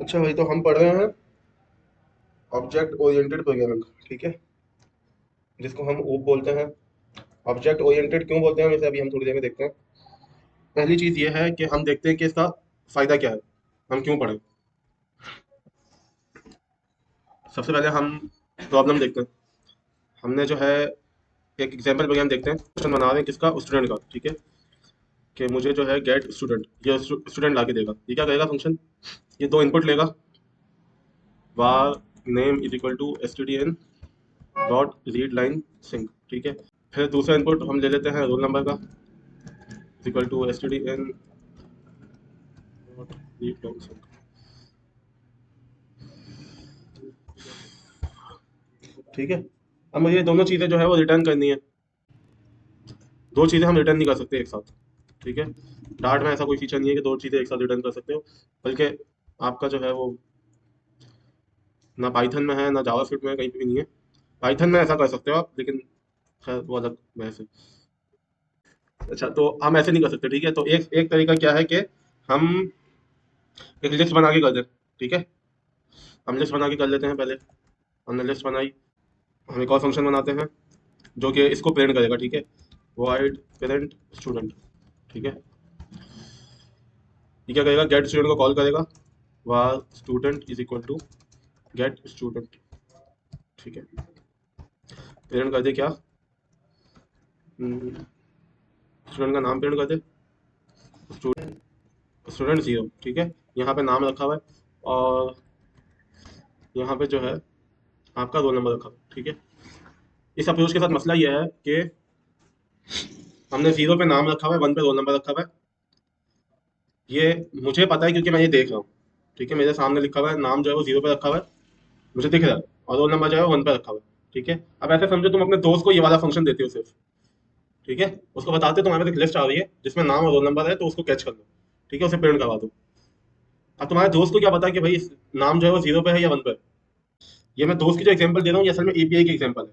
अच्छा भाई, तो हम पढ़ रहे हैं ऑब्जेक्ट ओरिएंटेड प्रोग्रामिंग, ठीक है, जिसको हम ओप बोलते हैं। ऑब्जेक्ट ओरिएंटेड क्यों बोलते हैं, वैसे अभी हम थोड़ी देर में देखते हैं। पहली चीज ये है कि हम देखते हैं कि इसका फायदा क्या है, हम क्यों पढ़ें। सबसे पहले हम प्रॉब्लम देखते हैं। हमने जो है एक एग्जाम्पल प्रोग्राम देखते हैं, फंक्शन बना रहे हैं किसका, स्टूडेंट का, ठीक है। कि मुझे जो है गेट स्टूडेंट, ये स्टूडेंट ला के देगा। ये क्या करेगा फंक्शन, ये दो इनपुट लेगा, var name is equal to stdn dot read line sync, ठीक है। फिर दूसरा इनपुट हम ले लेते हैं रोल नंबर का, equal to stdn dot read line sync, ठीक है। अब मुझे ये दोनों चीज़ें जो है वो रिटर्न करनी है। दो चीज़ें हम रिटर्न नहीं कर सकते एक साथ, ठीक है। डार्ट में ऐसा कोई फीचर नहीं है कि दो चीज़ें एक साथ रिटर्न कर सकते हो, बल्कि आपका जो है वो ना पाइथन में है ना जावास्क्रिप्ट में, कहीं पे भी नहीं है। पाइथन में ऐसा कर सकते हो आप, लेकिन खैर वो अलग बहस है। अच्छा, तो हम ऐसे नहीं कर सकते, ठीक है। तो एक एक तरीका क्या है कि हम एक लिस्ट बना के कर दें, ठीक है। हम लिस्ट बना के कर लेते हैं पहले। हमने लिस्ट बनाई, हम एक और फंक्शन बनाते हैं जो कि इसको प्रिंट करेगा, ठीक है। वॉइड पेरेंट स्टूडेंट, ठीक है। ये क्या करेगा, गेट स्टूडेंट को कॉल करेगा, var student is equal to get student, ठीक है। प्रिंट कर दे क्या, स्टूडेंट का नाम प्रिंट कर दे, स्टूडेंट जीरो, ठीक है। यहाँ पे नाम रखा हुआ है, और यहाँ पे जो है आपका रोल नंबर रखा हुआ है, ठीक है। इस अप्रोच के साथ मसला यह है कि हमने जीरो पे नाम रखा हुआ है, वन पे रोल नंबर रखा हुआ है। ये मुझे पता है क्योंकि मैं ये देख रहा हूँ, ठीक है। मेरे सामने लिखा हुआ है, नाम जो है वो जीरो पे रखा हुआ है, मुझे दिख रहा है, और रोल नंबर जो है वो वन पे रखा हुआ है, ठीक है। अब ऐसे समझो तुम अपने दोस्त को ये वाला फंक्शन देते हो सिर्फ, ठीक है। उसको बताते हो तुम्हारे पास एक लिस्ट आ रही है जिसमें नाम और रोल नंबर है, तो उसको कैच कर लो, ठीक है, उसे प्रिंट करवा दो। अब तुम्हारे दोस्त को क्या पता कि भाई नाम जो है वो जीरो पे है या वन पे है। ये मैं दोस्त की जो एग्जांपल दे रहा हूँ, ये असल में एपीआई की एग्जांपल है।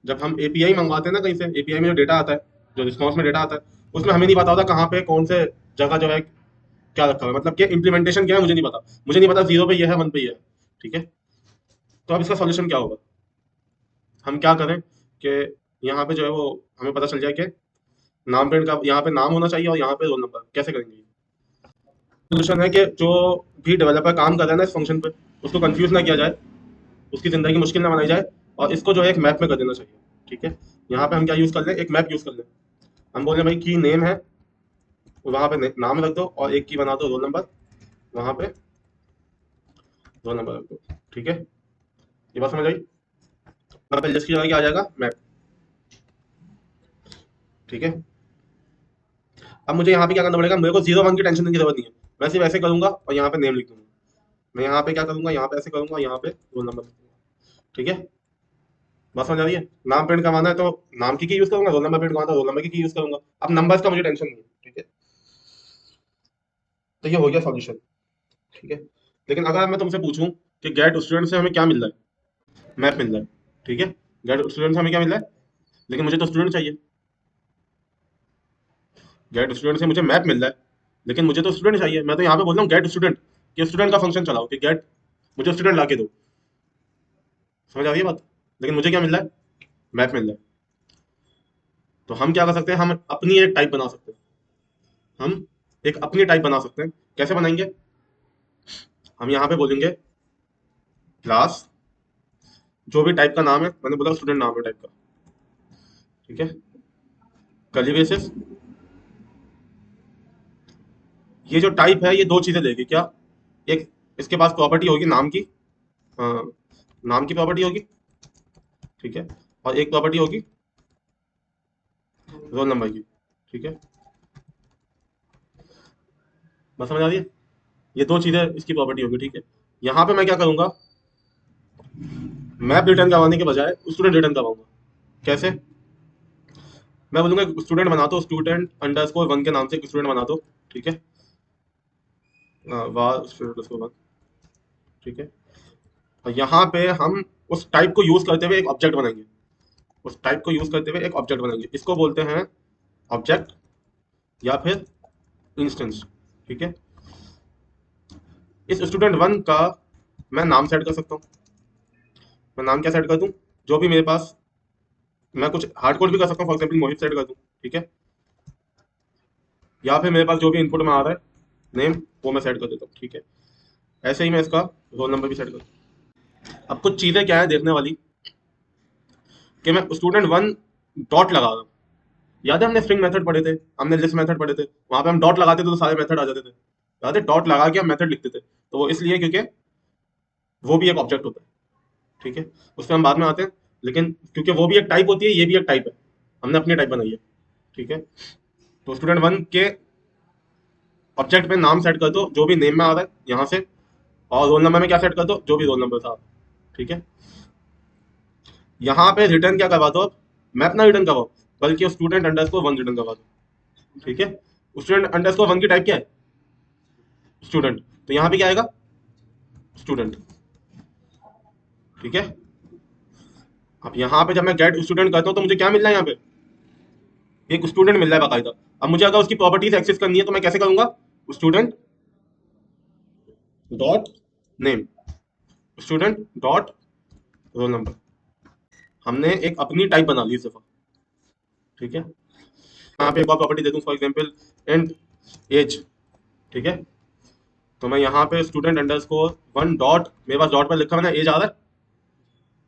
जब हम एपीआई मंगवाते हैं ना कहीं से, एपीआई में जो डेटा आता है, जो रिस्पॉन्स में डेटा आता है, उसमें हमें नहीं पता होता कहाँ पे कौन से जगह जो है क्या रखा हुआ है, मतलब कि इम्प्लीमेंटेशन क्या है मुझे नहीं पता। मुझे नहीं पता जीरो पे ये है, वन पे ये है, ठीक है। तो अब इसका सॉल्यूशन क्या होगा, हम क्या करें कि यहाँ पे जो है वो हमें पता चल जाए कि नाम प्रिंट का यहाँ पे नाम होना चाहिए और यहाँ पे रोल नंबर, कैसे करेंगे। सोल्यूशन है कि जो भी डेवलपर काम कर रहा है ना इस फंक्शन पे, उसको कंफ्यूज ना किया जाए, उसकी जिंदगी मुश्किल ना बनाई जाए, और इसको जो है एक मैप में कर देना चाहिए, ठीक है। यहाँ पे हम क्या यूज कर लें, एक मैप यूज कर लें। हम बोले भाई की नेम है, वहां पे नाम रख दो, और एक की बना दो रोल नंबर, वहां पे रोल नंबर रख दो, ठीक है। ये बात समझ आई। वहां पे लिस्ट की जगह क्या आ जाएगा, मैप, ठीक है। अब मुझे यहाँ पे क्या करना पड़ेगा, मेरे को जीरो वन की टेंशन की जरूरत नहीं है। मैं सिर्फ ऐसे करूंगा और यहाँ पे नेम लिख दूंगा। मैं यहाँ पे क्या करूंगा, यहाँ पे ऐसे करूंगा, यहाँ पे रोल नंबर लिख दूंगा, ठीक है। बात समझ आ रही है। नाम प्रिंट करवाना है तो नाम की यूज करूंगा, रोल नंबर प्रिंट करवाना है तो रोल नंबर की यूज करूंगा। अब नंबर्स का मुझे टेंशन नहीं है, ठीक है। तो ये हो गया सॉल्यूशन, ठीक है। लेकिन अगर मैं तुमसे पूछूं कि गेट स्टूडेंट से हमें क्या मिल रहा है, मैप मिल रहा है, ठीक है। गेट स्टूडेंट से हमें क्या मिल रहा है, लेकिन मुझे तो स्टूडेंट चाहिए। गेट स्टूडेंट से मुझे मैप मिल रहा है, लेकिन मुझे तो स्टूडेंट चाहिए। मैं तो यहाँ पे बोल रहा हूँ गेट स्टूडेंट, कि स्टूडेंट का फंक्शन चलाओ, कि गेट मुझे स्टूडेंट ला के दो। समझ आ रही है बात। लेकिन मुझे क्या मिल रहा है, मैप मिल रहा है। तो हम क्या कर सकते हैं, हम अपनी एक टाइप बना सकते हैं। हम एक अपनी टाइप बना सकते हैं। कैसे बनाएंगे, हम यहाँ पे बोलेंगे क्लास, जो भी टाइप का नाम है, मैंने बोला स्टूडेंट नाम है टाइप का, ठीक है। कर्ली ब्रेसेस, ये जो टाइप है ये दो चीजें देगी क्या, एक इसके पास प्रॉपर्टी होगी नाम की, हाँ, नाम की प्रॉपर्टी होगी, ठीक है। और एक प्रॉपर्टी होगी रोल नंबर की, ठीक है। बस समझ आ रही है। ये दो चीजें इसकी प्रॉपर्टी होगी, ठीक है। यहाँ पे मैं क्या करूंगा, मैप रिटर्न करवाने के बजाय स्टूडेंट रिटर्न करवाऊंगा। कैसे, मैं बोलूंगा स्टूडेंट बना दो, स्टूडेंट अंडर स्कोर वन के नाम से एक स्टूडेंट बना दो, ठीक है। वाह स्टूडेंट अंडर स्कोर वन, ठीक है। और यहाँ पे हम उस टाइप को यूज करते हुए एक ऑब्जेक्ट बनाएंगे। उस टाइप को यूज करते हुए एक ऑब्जेक्ट बनाएंगे, इसको बोलते हैं ऑब्जेक्ट या फिर इंस्टेंस, ठीक है। इस स्टूडेंट वन का मैं नाम सेट कर सकता हूँ। मैं नाम क्या सेट कर दूं? जो भी मेरे पास, मैं कुछ हार्ड कोड भी कर सकता हूँ, फॉर एग्जाम्पल मोहित सेट कर दूं, ठीक है। या फिर मेरे पास जो भी इनपुट में आ रहा है नेम, वो मैं सेट कर देता हूँ, ठीक है। ऐसे ही मैं इसका रोल नंबर भी सेट कर दूं। अब कुछ चीजें क्या है देखने वाली, कि मैं स्टूडेंट वन डॉट लगा रहा हूँ। याद है हमने स्ट्रिंग मेथड पढ़े थे, हमने लिस्ट मेथड पढ़े थे, वहां पे हम डॉट लगाते थे तो सारे मेथड आ जाते थे। याद है, डॉट लगा के हम मेथड लिखते थे, तो वो इसलिए क्योंकि वो भी एक ऑब्जेक्ट होता है, ठीक है। उस पर हम बाद में आते हैं, लेकिन क्योंकि वो भी एक टाइप होती है, ये भी एक टाइप है, हमने अपनी टाइप बनाई है, ठीक है। तो स्टूडेंट वन के ऑब्जेक्ट में नाम सेट कर दो जो भी नेम में आ रहा है यहाँ से, और रोल नंबर में क्या सेट कर दो, जो भी रोल नंबर था, ठीक है। यहाँ पे रिटर्न क्या करवा दो, अब मैप ना रिटर्न करवाओ, बल्कि स्टूडेंट अंडरस्कोर वन रिटर्न करवा दो, ठीक है। स्टूडेंट अंडरस्कोर वन की टाइप क्या है? स्टूडेंट। तो यहाँ पे क्या आएगा? स्टूडेंट, ठीक है। अब यहाँ पे जब मैं गेट स्टूडेंट करता हूँ तो मुझे क्या मिल रहा है यहाँ पे? एक स्टूडेंट मिल रहा है बाकायदा। अब मुझे अगर उसकी प्रॉपर्टीज एक्सेस करनी है तो मैं कैसे करूंगा? Student dot name, student dot roll number. हमने एक अपनी टाइप बना ली इस दफा, ठीक है। यहाँ पे एक और प्रॉपर्टी दे दूँ, फॉर एग्जाम्पल एंड एज, ठीक है। तो मैं यहाँ पे स्टूडेंट अंडरस्कोर वन डॉट, मेरे पास डॉट पर लिखा हुआ है ना, एज आ रहा है,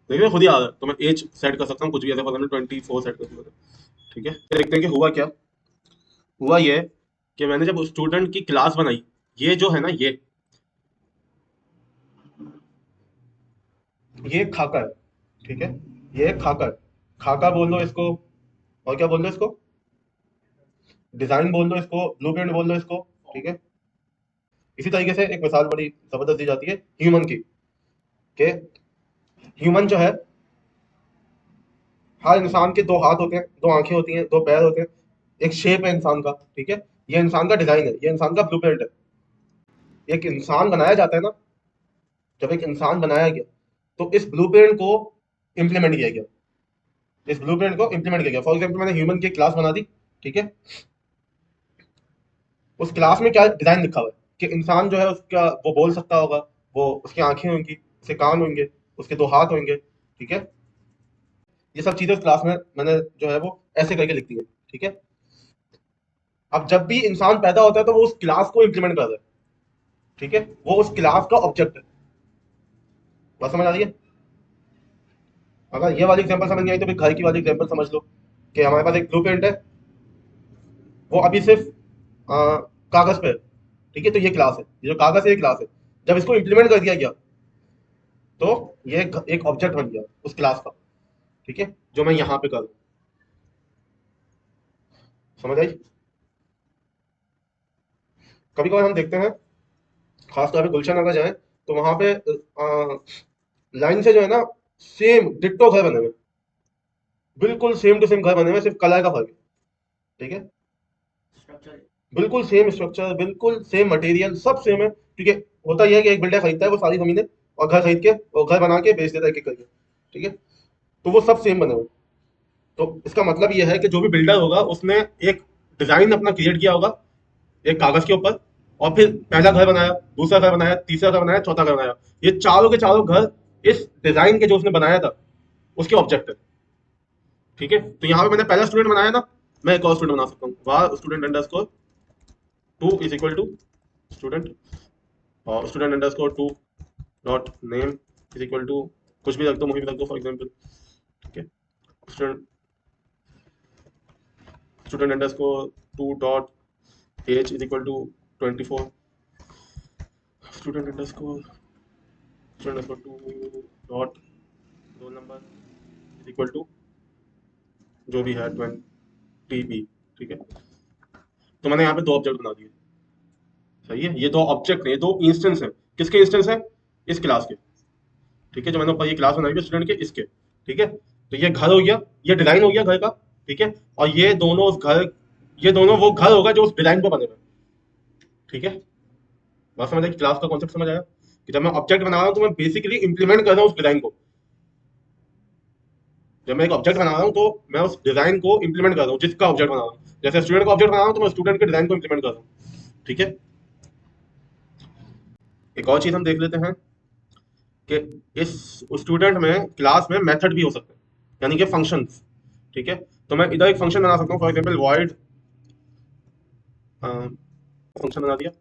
देखिए खुद ही आ रहा है, तो मैं एज सेट कर सकता हूँ कुछ भी, ऐसे फॉर एग्जाम्पल 24 सेट कर दूंगा, ठीक है। फिर देखते हैं कि हुआ क्या। हुआ ये कि मैंने जब स्टूडेंट की क्लास बनाई, ये जो है ना, ये खाका है, ठीक है। ये खाका है, खाका बोल दो इसको, और क्या बोल दो इसको, डिजाइन बोल दो इसको, ब्लूप्रिंट बोल दो इसको, ठीक है। इसी तरीके से एक मिसाल बड़ी जबरदस्त दी जाती है ह्यूमन की, कि ह्यूमन जो है, हर इंसान के दो हाथ होते हैं, दो आंखें होती हैं, दो पैर होते हैं, एक शेप है इंसान का, ठीक है। ये इंसान का डिजाइन है, ये इंसान का ब्लूप्रिंट है। एक इंसान बनाया जाता है ना, जब एक इंसान बनाया गया तो इस ब्लूप्रिंट को इम्प्लीमेंट किया गया, इस ब्लूप्रिंट को इम्प्लीमेंट किया गया। फॉर एग्जाम्पल मैंने ह्यूमन की क्लास बना दी, ठीक है। उस क्लास में क्या डिजाइन लिखा हुआ है कि इंसान जो है उसका, वो बोल सकता होगा, वो उसकी आंखें होंगी, उसके कान होंगे, उसके दो हाथ होंगे, ठीक है। ये सब चीजें उस क्लास में मैंने जो है वो ऐसे करके लिख दी है, ठीक है। अब जब भी इंसान पैदा होता है तो वो उस क्लास को इम्प्लीमेंट कर रहा है, ठीक है। वो उस क्लास का ऑब्जेक्ट है। बात समझ आ रही है? अगर ये वाली एग्जांपल समझ नहीं आई तो फिर घर की वाली एग्जांपल समझ लो, कि हमारे पास एक ब्लूप्रिंट है, वो अभी सिर्फ कागज पे है, ठीक है। तो ये क्लास है, ये जो कागज है ये क्लास है। जब इसको इम्प्लीमेंट कर दिया गया तो ये एक ऑब्जेक्ट बन गया उस क्लास का, ठीक है, जो मैं यहाँ पे करूँ। समझ आई? कभी कभार हम देखते हैं, खासतौर पे गुलशन अगर जाए तो वहां पे लाइन से जो है ना, सेम डिट्टो घर बने हुए, बिल्कुल सेम टू सेम घर बने हुए, सिर्फ कलर का फर्क है, ठीक है। बिल्कुल सेम स्ट्रक्चर, बिल्कुल सेम मटेरियल, सब सेम है, क्योंकि होता यह है कि एक बिल्डर खरीदता है वो सारी जमीनें, और घर खरीद के और घर बना के बेच देता है एक एक करके, ठीक है। तो वो सब सेम बने हुए। तो इसका मतलब यह है कि जो भी बिल्डर होगा उसने एक डिजाइन अपना क्रिएट किया होगा एक कागज के ऊपर, और फिर पहला घर बनाया, दूसरा घर बनाया, तीसरा घर बनाया, चौथा घर बनाया। ये चारों के चारों घर इस डिजाइन के जो उसने बनाया था उसके ऑब्जेक्ट है, ठीक है। तो यहाँ पे मैंने पहला स्टूडेंट बनाया ना, मैं एक और स्टूडेंट बना सकता हूँ, var student underscore two is equal to student, और student underscore two dot name is equal to कुछ भी रख दो, मुझे भी रख दो फॉर एग्जाम्पल, ठीक है। Student student underscore two dot age is equal to 24, student underscore student underscore two dot roll number is equal to जो भी है 20 ठीक है। तो मैंने यहाँ पे दो ऑब्जेक्ट बना दिए, सही है। ये दो ऑब्जेक्ट है, ये दो इंस्टेंस है। किसके इंस्टेंस है? इस क्लास के, ठीक है। जो मैंने ऊपर ये क्लास बनाई है स्टूडेंट के, इसके, ठीक है। तो ये घर हो गया, ये डिजाइन हो गया घर का, ठीक है। और ये दोनों उस घर, ये दोनों वो घर होगा जो उस डिजाइन पे बने हुए हैं, ठीक है। बात समझ आई? क्लास का कॉन्सेप्ट समझ आया, कि जब मैं ऑब्जेक्ट बना रहा हूँ तो मैं बेसिकली इंप्लीमेंट कर रहा हूँ उस डिजाइन को। जब मैं एक ऑब्जेक्ट बना रहा हूँ तो मैं उस डिजाइन को इंप्लीमेंट कर रहा हूँ, जिसका ऑब्जेक्ट बना रहा हूँ। जैसे स्टूडेंट का ऑब्जेक्ट बना रहा हूँ तो मैं स्टूडेंट के डिजाइन को इंप्लीमेंट कर रहा हूँ, ठीक है। एक और चीज हम देख लेते हैं कि इस स्टूडेंट में क्लास में मेथड भी हो सकते हैं, यानी कि फंक्शंस। ठीक है, तो मैं इधर एक फंक्शन बना सकता हूँ, फॉर एग्जाम्पल वॉइड फंक्शन बना दिया।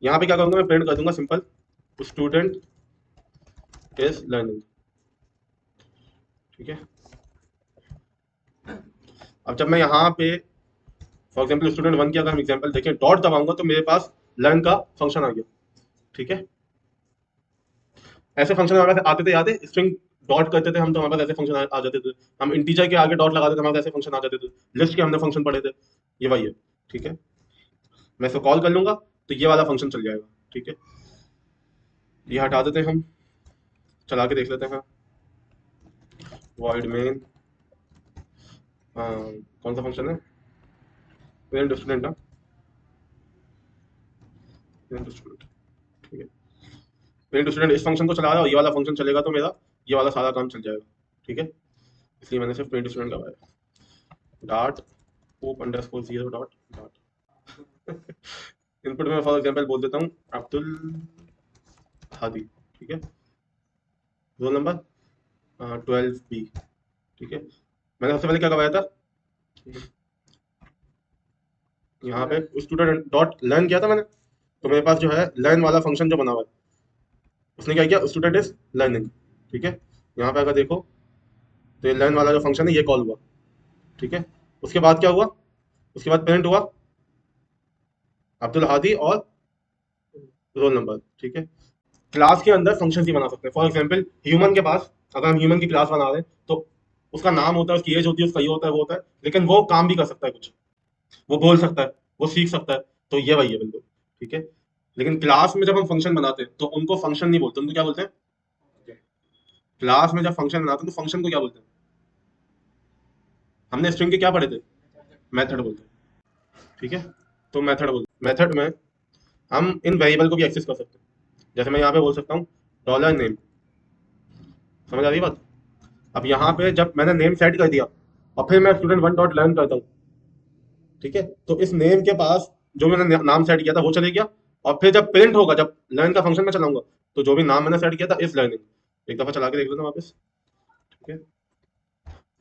यहाँ पे क्या करूंगा, मैं प्रिंट कर दूंगा सिंपल स्टूडेंट इज लर्निंग। ठीक है, अब जब मैं यहाँ पे फॉर एग्जाम्पल स्टूडेंट वन की अगर हम एग्जाम्पल देखें, डॉट दबाऊंगा तो मेरे पास लर्न का फंक्शन आ गया। ठीक है, ऐसे फंक्शन हमारे पास आते थे, याद है स्ट्रिंग डॉट करते थे हम, तो हमारे पास ऐसे फंक्शन आ जाते थे। हम इंटीजर के आगे डॉट लगाते थे, हमारे पास ऐसे फंक्शन आ जाते थे। लिस्ट के हमने फंक्शन पढ़े थे, ये वही है। ठीक है, मैं इसको कॉल कर लूंगा तो ये वाला फंक्शन चल जाएगा। ठीक है, ये हटा देते हैं हम, चला के देख लेते हैं। वॉइड मेन कौन सा फंक्शन है, पेरेंट स्टूडेंट ना, पेरेंट स्टूडेंट। ठीक है, पेरेंट स्टूडेंट इस फंक्शन को चला रहा है और ये वाला फंक्शन चलेगा तो मेरा ये वाला सारा काम चल जाएगा। ठीक है, इसलिए मैंने सिर्फ पेरेंट स्टूडेंट लगाया। Dot pope underscore zero dot dot input में फॉर एग्जांपल बोल देता हूँ अब्दुल हादी। ठीक है, रोल नंबर 12B। ठीक है, मैंने सबसे पहले क्या करवाया था, यहाँ पे स्टूडेंट डॉट लर्न किया था मैंने, तो मेरे पास जो है लर्न वाला फंक्शन जो बना हुआ है, उसने क्या किया, स्टूडेंट इज लर्निंग। ठीक है, यहाँ पे अगर देखो तो ये लर्न वाला जो फंक्शन है ये कॉल हुआ। ठीक है, उसके बाद क्या हुआ, उसके बाद पेरेंट हुआ अब्दुल हादी और रोल नंबर। ठीक है, क्लास के अंदर फंक्शन ही बना सकते हैं। फॉर एग्जाम्पल ह्यूमन के पास अगर हम ह्यूमन की क्लास बना रहे हैं तो उसका नाम होता है, उसकी एज होती है, उसका ये होता है वो होता है, लेकिन वो काम भी कर सकता है कुछ, वो बोल सकता है, वो सीख सकता है, तो ये वही है बिल्कुल। ठीक है, लेकिन क्लास में जब हम फंक्शन बनाते हैं तो उनको फंक्शन नहीं बोलते, उनको क्या बोलते हैं, क्लास में जब फंक्शन बनाते हैं तो फंक्शन को क्या बोलते हैं, हमने स्ट्रिंग के क्या पढ़े थे, मेथड बोलते हैं। ठीक है, तो मेथड बोलते, मेथड में हम इन वेरिएबल को भी एक्सेस कर सकते हैं। जैसे मैं यहाँ पे बोल सकता हूँ डॉलर नेम, समझ आ रही है बात। अब यहाँ पे जब मैंने नेम सेट कर दिया और फिर मैं स्टूडेंट वन डॉट लर्न करता हूँ, ठीक है, तो इस नेम के पास जो मैंने नाम सेट किया था वो चले गया, और फिर जब प्रिंट होगा, जब लर्न का फंक्शन में चलाऊंगा, तो जो भी नाम मैंने सेट किया था इस लर्निंग, एक दफा चला के देख लेना वापस। ठीक है,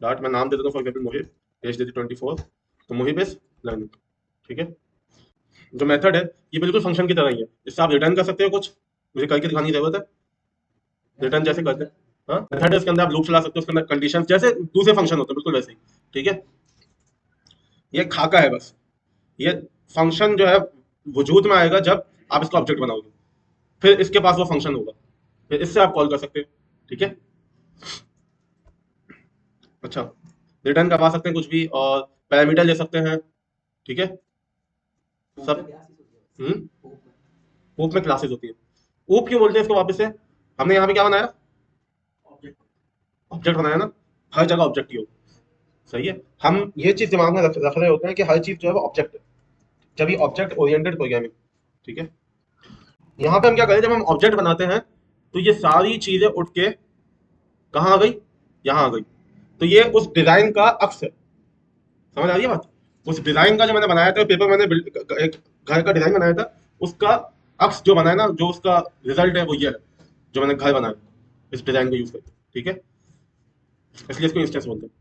डॉट मैं नाम दे देता हूँ फॉर एग्जाम्पल मुहिब, एज दे दी 24, तो मुहिब इज लर्निंग। ठीक है, जो मेथड है ये बिल्कुल फंक्शन की तरह ही है, इससे आप रिटर्न कर सकते हो कुछ, मुझे करके दिखाने की जरूरत है, रिटर्न जैसे करते हैं। हाँ, मेथड है, इसके अंदर आप लूप चला सकते हो, उसके अंदर कंडीशन जैसे दूसरे फंक्शन होते हैं बिल्कुल वैसे ही। ठीक है, ये खाका है बस, ये फंक्शन जो है वजूद में आएगा जब आप इसका ऑब्जेक्ट बनाओगे, फिर इसके पास वो फंक्शन होगा, फिर इससे आप कॉल कर सकते हो। ठीक है, अच्छा, रिटर्न करवा सकते हैं कुछ भी और पैरामीटर ले सकते हैं। ठीक है, सब। हम्म, ऊप में क्लासेस होती है। ऊप क्यों बोलते हैं इसको वापस से, हमने यहाँ पे क्या बनाया, ऑब्जेक्ट बनाया ना, हर जगह ऑब्जेक्ट ही हो। सही है, हम ये चीज दिमाग में रख रहे होते हैं कि हर चीज जो है वो ऑब्जेक्ट है, जब ये ऑब्जेक्ट ओरिएंटेड प्रोग्रामिंग। ठीक है, यहाँ पे हम क्या करें, जब हम ऑब्जेक्ट बनाते हैं तो ये सारी चीजें उठ के कहाँ आ गई, यहाँ आ गई, तो ये उस डिजाइन का अक्स है। समझ आ रही है बात, उस डिजाइन का जो मैंने बनाया था पेपर, मैंने एक घर का डिजाइन बनाया था, उसका अक्स जो बनाया ना, जो उसका रिजल्ट है वो ये है, जो मैंने घर बनाया इस डिजाइन को यूज करके। ठीक है, इसलिए इसको इंस्टेंस बोलते हैं।